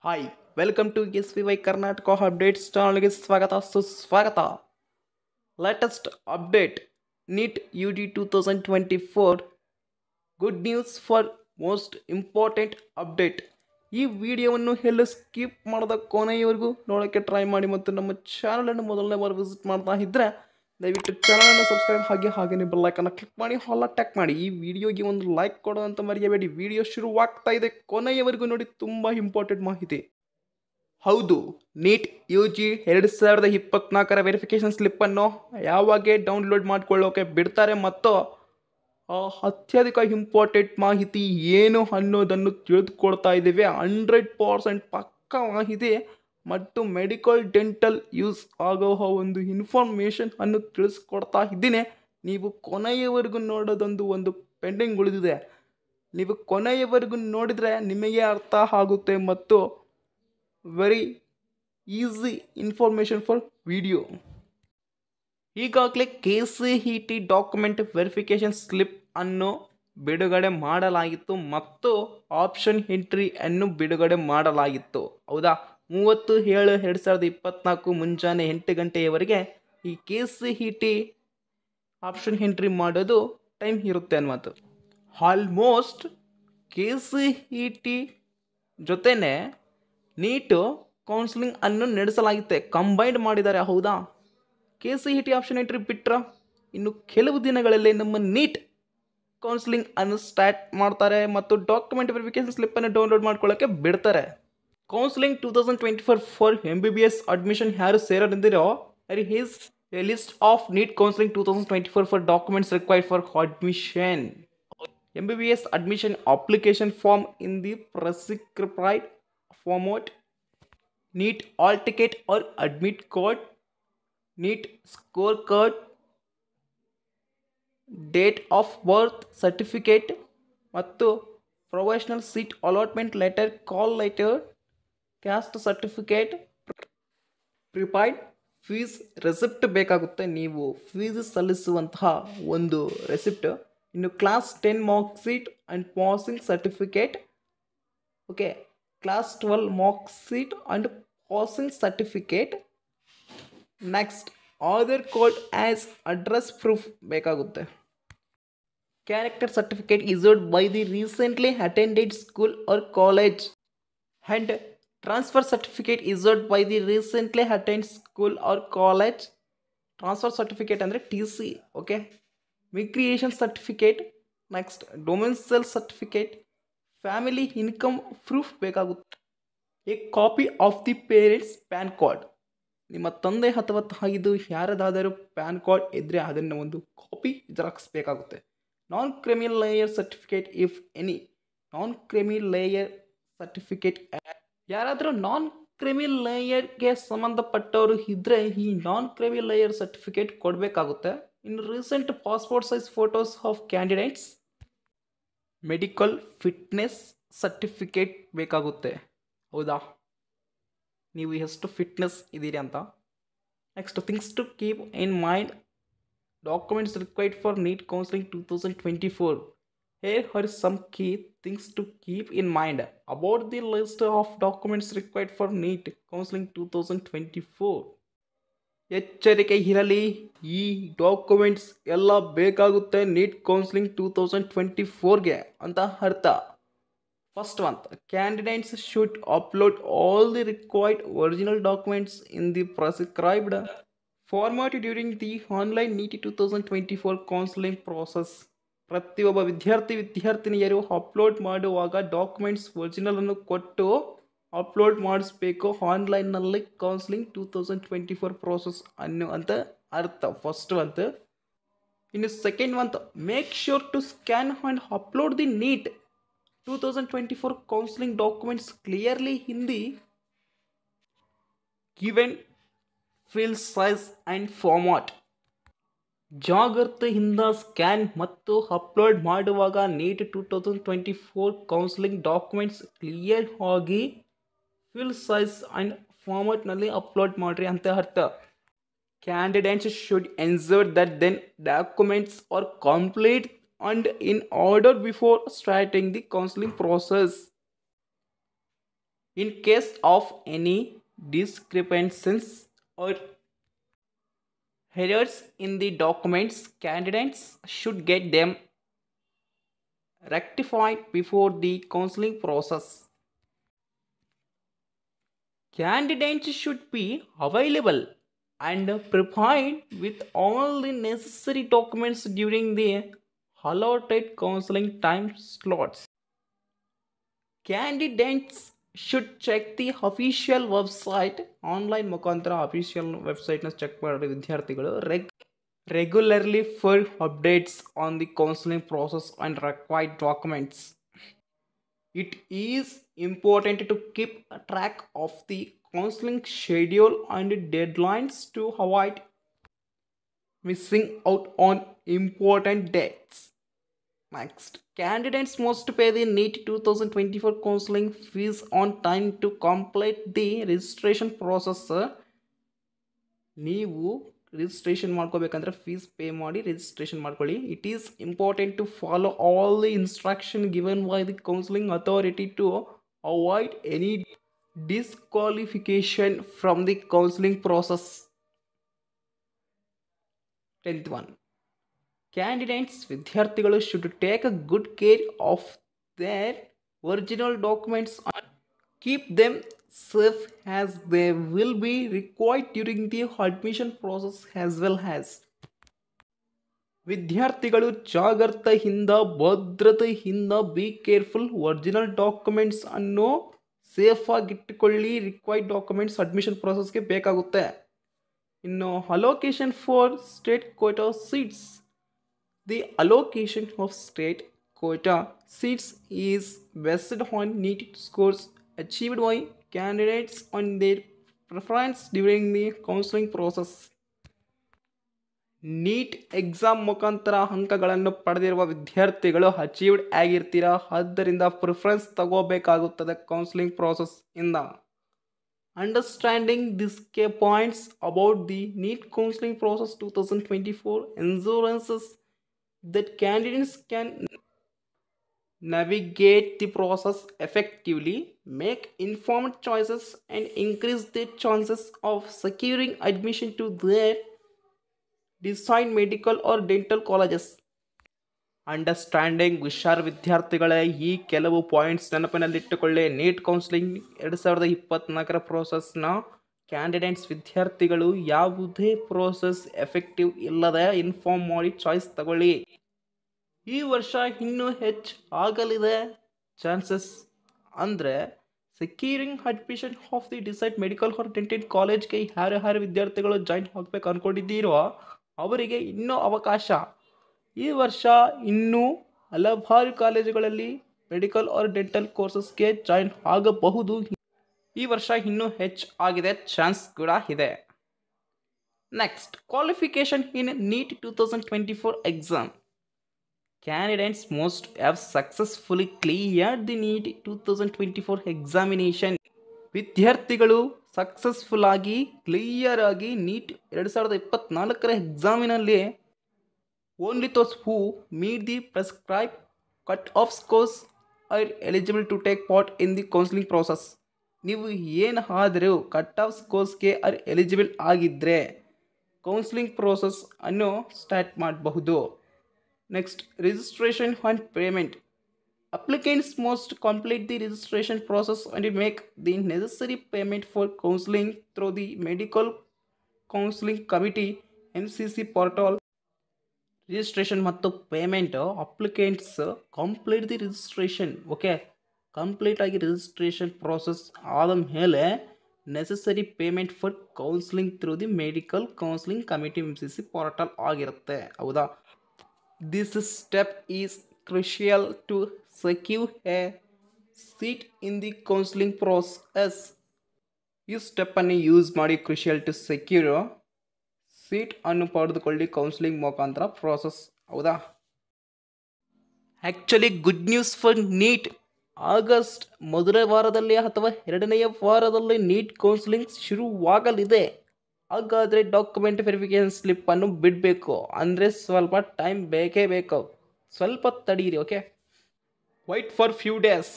Hi welcome to S V Y Karnataka updates ಚಾನಲ್ಗೆ ಸ್ವಾಗತ ಸುಸ್ವಾಗತ. Latest update NEET U G 2024 good news for most important update. ಈ ವಿಡಿಯೋವನ್ನು ಎಲ್ಲ ಸ್ಕಿಪ್ ಮಾಡದ ಕೊನೆಯವರೆಗೂ ನೋಡೋಕ್ಕೆ ಟ್ರೈ ಮಾಡಿ ಮತ್ತು ನಮ್ಮ ಚಾನಲನ್ನು ಮೊದಲನೇ ಬಾರಿ ವಿಸಿಟ್ ಮಾಡ್ತಾ ಇದ್ದರೆ ದಯವಿಟ್ಟು ಚಾನಲನ್ನು ಸಬ್ಸ್ಕ್ರೈಬ್ ಹಾಗೆ ಬೆಲ್ಲೈಕನ್ನು ಕ್ಲಿಕ್ ಮಾಡಿ ಹಾಲ್ ಟ್ಯಾಕ್ ಮಾಡಿ. ಈ ವಿಡಿಯೋಗೆ ಒಂದು ಲೈಕ್ ಕೊಡೋದಂತ ಮರೆಯಬೇಡಿ. ವಿಡಿಯೋ ಶುರುವಾಗ್ತಾ ಇದೆ, ಕೊನೆಯವರೆಗೂ ನೋಡಿ, ತುಂಬ ಇಂಪಾರ್ಟೆಂಟ್ ಮಾಹಿತಿ. ಹೌದು, ನೀಟ್ ಯು ಜಿ 2024 ವೆರಿಫಿಕೇಷನ್ ಸ್ಲಿಪ್ಪನ್ನು ಯಾವಾಗ ಡೌನ್ಲೋಡ್ ಮಾಡಿಕೊಳ್ಳೋಕೆ ಬಿಡ್ತಾರೆ ಮತ್ತು ಅತ್ಯಧಿಕ ಇಂಪಾರ್ಟೆಂಟ್ ಮಾಹಿತಿ ಏನು ಅನ್ನೋದನ್ನು ತಿಳಿದುಕೊಳ್ತಾ ಇದ್ದೇವೆ. 100% ಪಕ್ಕ ಮಾಹಿತಿ ಮತ್ತು ಮೆಡಿಕಲ್ ಡೆಂಟಲ್ ಯೂಸ್ ಆಗೋ ಒಂದು ಇನ್ಫಾರ್ಮೇಷನ್ ಅನ್ನು ತಿಳಿಸ್ಕೊಡ್ತಾ ಇದ್ದೀನಿ. ನೀವು ಕೊನೆಯವರೆಗೂ ನೋಡೋದೊಂದು ಪೆಂಡಿಂಗ್ ಉಳಿದಿದೆ. ನೀವು ಕೊನೆಯವರೆಗೂ ನೋಡಿದರೆ ನಿಮಗೆ ಅರ್ಥ ಆಗುತ್ತೆ ಮತ್ತು very easy information for video. ಈಗಾಗಲೇ KCET ಡಾಕ್ಯುಮೆಂಟ್ ವೆರಿಫಿಕೇಷನ್ ಸ್ಲಿಪ್ ಅನ್ನು ಬಿಡುಗಡೆ ಮಾಡಲಾಗಿತ್ತು ಮತ್ತು ಆಪ್ಷನ್ ಎಂಟ್ರಿ ಅನ್ನು ಬಿಡುಗಡೆ ಮಾಡಲಾಗಿತ್ತು. ಹೌದಾ, 30/7/2024 ಮುಂಜಾನೆ 8 ಗಂಟೆಯವರೆಗೆ ಈ KCET ಆಪ್ಷನ್ ಎಂಟ್ರಿ ಮಾಡೋದು ಟೈಮ್ ಇರುತ್ತೆ ಅನ್ನೋದು. ಆಲ್ಮೋಸ್ಟ್ KCET ಜೊತೆನೆ ನೀಟು ಕೌನ್ಸಿಲಿಂಗ್ ಅನ್ನು ನಡೆಸಲಾಗುತ್ತೆ, ಕಂಬೈಂಡ್ ಮಾಡಿದ್ದಾರೆ. ಹೌದಾ, KCET ಆಪ್ಷನ್ ಎಂಟ್ರಿ ಬಿಟ್ಟರೆ ಇನ್ನು ಕೆಲವು ದಿನಗಳಲ್ಲಿ ನಮ್ಮ ನೀಟ್ ಕೌನ್ಸಿಲಿಂಗ್ ಅನ್ನು ಸ್ಟಾರ್ಟ್ ಮಾಡ್ತಾರೆ ಮತ್ತು ಡಾಕ್ಯುಮೆಂಟ್ ವೆರಿಫಿಕೇಷನ್ ಸ್ಲಿಪ್ಪನ್ನು ಡೌನ್ಲೋಡ್ ಮಾಡ್ಕೊಳ್ಳೋಕ್ಕೆ ಬಿಡ್ತಾರೆ. ಕೌನ್ಸಿಲಿಂಗ್ 2024 ಫಾರ್ MBBS ಅಡ್ಮಿಷನ್ ಯಾರು ಸೇರೋದಿರೋ is a list of NEET counselling 2024 for documents required for admission. MBBS admission application form in the prescribed format, NEET all ticket or admit code, NEET score card, date of birth certificate ಮತ್ತು professional seat allotment letter, call letter, caste certificate, prepaid fees receipt ಬೇಕಾಗುತ್ತೆ. ನೀವು fees ಸಲ್ಲಿಸುವಂತಹ ಒಂದು receipt. ಇನ್ನು class 10 mark sheet and passing certificate. Okay, class 12 mark sheet and passing certificate. Next Aadhaar card as address proof ಬೇಕಾಗುತ್ತೆ. Character certificate issued by the recently attended school or college and transfer certificate issued by the recently attended school or college. Transfer certificate ಅಂದರೆ TC. Okay, migration certificate. Next domicile certificate, family income proof ಬೇಕಾಗುತ್ತೆ. A copy of the parents PAN card. ನಿಮ್ಮ ತಂದೆ ಅಥವಾ ತಾಯಿದು ಯಾರದಾದರೂ PAN card ಇದ್ದರೆ ಅದನ್ನು ಒಂದು copy xerox ಬೇಕಾಗುತ್ತೆ. ನಾನ್ ಕ್ರಿಮಿ ಲೇಯರ್ ಸರ್ಟಿಫಿಕೇಟ್ ಇಫ್ ಎನಿ. ನಾನ್ ಕ್ರಿಮಿ ಲೇಯರ್ ಸರ್ಟಿಫಿಕೇಟ್, ಯಾರಾದರೂ ನಾನ್ ಕ್ರಿಮಿ ಲೇಯರ್ಗೆ ಸಂಬಂಧಪಟ್ಟವರು ಇದ್ದರೆ ಈ ನಾನ್ ಕ್ರಿಮಿ ಲೇಯರ್ ಸರ್ಟಿಫಿಕೇಟ್ ಕೊಡಬೇಕಾಗುತ್ತೆ. ಇನ್ನು recent passport size photos of candidates, medical fitness certificate ಬೇಕಾಗುತ್ತೆ. ಹೌದಾ, ನೀವು ಎಷ್ಟು ಫಿಟ್ನೆಸ್ ಇದ್ದೀರಿ ಅಂತ. Next things to keep in mind, documents required for NEET counselling 2024. Here are some key things to keep in mind about the list of documents required for NEET Counseling 2024. ಎಚ್ಚರಿಕೆ ಇರಲಿ, ಈ documents ಎಲ್ಲ ಬೇಕಾಗುತ್ತೆ NEET counselling 2024ಗೆ ಅಂತ ಅರ್ಥ. First one, candidates should upload all the required original documents in the prescribed format during the online NEET 2024 counselling process. ಪ್ರತಿಯೊಬ್ಬ ವಿದ್ಯಾರ್ಥಿನಿಯರು upload ಮಾಡುವಾಗ ಡಾಕ್ಯುಮೆಂಟ್ಸ್ ಒರಿಜಿನಲನ್ನು ಕೊಟ್ಟು ಅಪ್ಲೋಡ್ ಮಾಡಿಸ್ಬೇಕು ಆನ್ಲೈನ್ನಲ್ಲಿ ಕೌನ್ಸಿಲಿಂಗ್ 2024 ಪ್ರೋಸೆಸ್ ಅನ್ನು ಅಂತ ಅರ್ಥ. ಫಸ್ಟ್ ಒಂದು. ಇನ್ನು ಸೆಕೆಂಡ್ ಒಂದು, make sure to scan and upload the NEET 2024 counselling documents clearly in the given file size and format. ಜಾಗ್ರತೆಯಿಂದ ಸ್ಕ್ಯಾನ್ ಮತ್ತು ಅಪ್ಲೋಡ್ ಮಾಡುವಾಗ NEET 2024 ಕೌನ್ಸಿಲಿಂಗ್ ಡಾಕ್ಯುಮೆಂಟ್ಸ್ ಕ್ಲಿಯರ್ ಆಗಿ ಫಿಲ್ ಸೈಜ್ ಆ್ಯಂಡ್ ಫಾರ್ಮ್ಯಾಟ್ನಲ್ಲಿ ಅಪ್ಲೋಡ್ ಮಾಡಿರಿ ಅಂತ ಅರ್ಥ. Candidates should ensure that then documents are complete and in order before starting the counselling process. In case of any discrepancies or errors in the documents, candidates should get them rectified before the counseling process. Candidates should be available and prepared with all the necessary documents during the allotted counseling time slots. Candidates should check the official website online ಮುಖಾಂತರ official ವೆಬ್ಸೈಟ್ನ check ಮಾಡಿ ವಿದ್ಯಾರ್ಥಿಗಳು regularly for updates on the counseling process and required documents. It is important to keep track of the counseling schedule and deadlines to avoid missing out on important dates. Next, candidates must pay the NEET 2024 counseling fees on time to complete the registration process. ನೀವು registration ಮಾಡ್ಕೋಬೇಕಂದ್ರೆ fees pay ಮಾಡಿ registration ಮಾಡ್ಕೊಳ್ಳಿ. It is important to follow all the instruction given by the counselling authority to avoid any disqualification from the counselling process. 10th one, candidates ವಿದ್ಯಾರ್ಥಿಗಳು should take a good care of their original documents and keep them safe as they will be required during the admission process as well as. ವಿದ್ಯಾರ್ಥಿಗಳು ಜಾಗೃತೆಯಿಂದ ಭದ್ರತೆಯಿಂದ be careful original documents ಅನ್ನು safe ಆಗಿಟ್ಟುಕೊಳ್ಳಿ. Required documents admission ಪ್ರೊಸೆಸ್ಗೆ ಬೇಕಾಗುತ್ತೆ. ಇನ್ನು allocation for state quota seats. The allocation of state quota seats is based on NEET scores achieved by candidates on their preference during the counseling process. NEET exam ಮುಖಾಂತರ ಅಂಕಗಳನ್ನು ಪಡೆದಿರುವ ವಿದ್ಯಾರ್ಥಿಗಳು achieved ಆಗಿರ್ತೀರ, ಆದ್ದರಿಂದ preference ತಗೋಬೇಕಾಗುತ್ತದೆ counselling process ಇಂದ. Understanding these key points about the NEET counseling process 2024 ensures that candidates can navigate the process effectively, make informed choices, and increase their chances of securing admission to their desired medical or dental colleges. Understanding ಹುಷಾರ್ ವಿದ್ಯಾರ್ಥಿಗಳೇ, ಈ ಕೆಲವು points ನೆನಪಿನಲ್ಲಿಟ್ಟುಕೊಳ್ಳಿ. NEET counselling 2024 ಪ್ರೋಸೆಸ್ನ candidates ವಿದ್ಯಾರ್ಥಿಗಳು ಯಾವುದೇ process effective ಇಲ್ಲದೆ inform ಮಾಡಿ ಚಾಯ್ಸ್ ತಗೊಳ್ಳಿ. ಈ ವರ್ಷ ಇನ್ನೂ ಹೆಚ್ಚು ಆಗಲಿದೆ ಚಾನ್ಸಸ್ ಅಂದರೆ securing admission of the decide medical or dental ಕಾಲೇಜ್ಗೆ ಯಾರ್ಯಾರು ವಿದ್ಯಾರ್ಥಿಗಳು ಜಾಯಿನ್ ಆಗಬೇಕು ಅಂದ್ಕೊಂಡಿದ್ದೀರೋ ಅವರಿಗೆ ಇನ್ನೂ ಅವಕಾಶ. ಈ ವರ್ಷ ಇನ್ನೂ ಹಲವಾರು ಕಾಲೇಜುಗಳಲ್ಲಿ ಮೆಡಿಕಲ್ ಆರ್ ಡೆಂಟಲ್ ಕೋರ್ಸಸ್ಗೆ ಜಾಯಿನ್ ಆಗಬಹುದು. ಈ ವರ್ಷ ಇನ್ನೂ ಹೆಚ್ಚು ಆಗಿದೆ, ಚಾನ್ಸ್ ಕೂಡ ಇದೆ. Next, qualification in NEET 2024 exam. Candidates must have successfully cleared the NEET 2024 examination. ವಿದ್ಯಾರ್ಥಿಗಳು ಸಕ್ಸಸ್ಫುಲ್ ಆಗಿ ಕ್ಲಿಯರ್ ಆಗಿ ನೀಟ್ 2024 ಎಕ್ಸಾಮಿನಲ್ಲಿ only those who meet the prescribed cut-off scores are eligible to take part in the counseling process. ನೀವು ಏನು ಆದರೂ cut off ಸ್ಕೋರ್ಸ್ಗೆ eligible ಆಗಿದ್ದರೆ counselling process ಅನ್ನು start ಮಾಡಬಹುದು. Next, registration and payment. Applicants must complete the registration process and make the necessary payment for counseling through the Medical Counseling Committee MCC portal. Registration ಮತ್ತು payment applicants complete the registration. Okay, complete ಆಗಿ registration process ಆದ ಮೇಲೆ necessary payment for counselling through the medical counselling committee MCC portal ಆಗಿರುತ್ತೆ. ಹೌದಾ? This step is crucial to secure a seat in the counseling process. ಈ ಸ್ಟೆಪ್ಪನ್ನು use ಮಾಡಿ crucial to secure seat ಅನ್ನು ಪಡೆದುಕೊಳ್ಳಿ counselling ಮುಖಾಂತರ process. ಹೌದಾ? Actually good news for neat. August ಮೊದಲ ವಾರದಲ್ಲಿ ಅಥವಾ ಎರಡನೆಯ ವಾರದಲ್ಲಿ ನೀಟ್ ಕೌನ್ಸಿಲಿಂಗ್ ಶುರುವಾಗಲಿದೆ. ಹಾಗಾದರೆ ಡಾಕ್ಯುಮೆಂಟ್ ವೆರಿಫಿಕೇಷನ್ ಸ್ಲಿಪ್ಪನ್ನು ಬಿಡಬೇಕು, ಅಂದರೆ ಸ್ವಲ್ಪ ಟೈಮ್ ಬೇಕೇ ಬೇಕು. ಸ್ವಲ್ಪ ತಡೀರಿ. Okay, wait for few days.